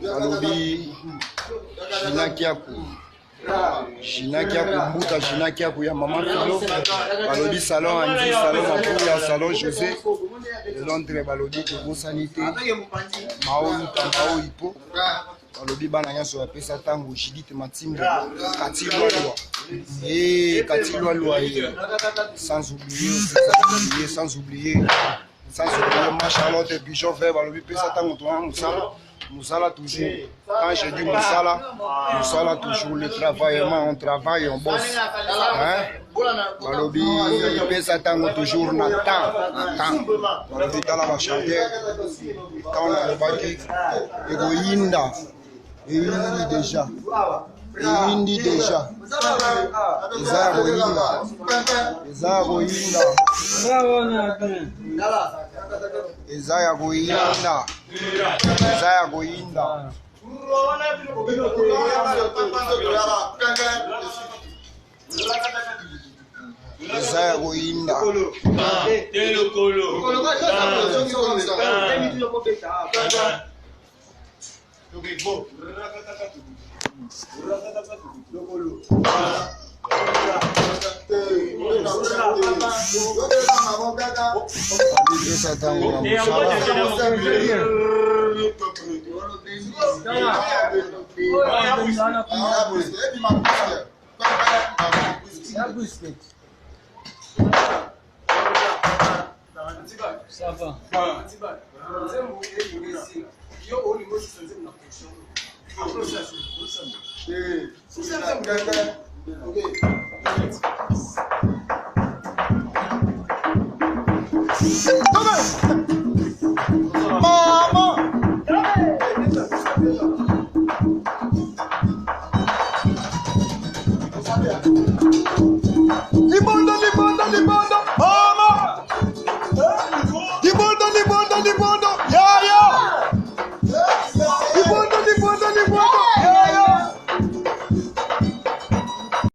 Balobi Shinakiaku Mbuta Shinakiaku ya Maman Philo. Balobi salon Andy, salon Mapuya, salon José. De Londres balobi de sanité. Maoluta Mao Ipo. Balobi bana nyaso ya pesa tango Judith Matimbo. Katilwa loi. Katilwa loi. Sans oublier ma Charlotte Bichon fait balobi pesa tango toa Moussala toujours. Quand je dis Moussala toujours, le travaillement, on travaille, on bosse. Hein? Balobi, pesa tango toujours, Nathan. Balobi, t'as la chanter. Quand on a le baki, Egoïnda. Egoïndi déjà. Ezaya Goinda. Ça va. Libanda.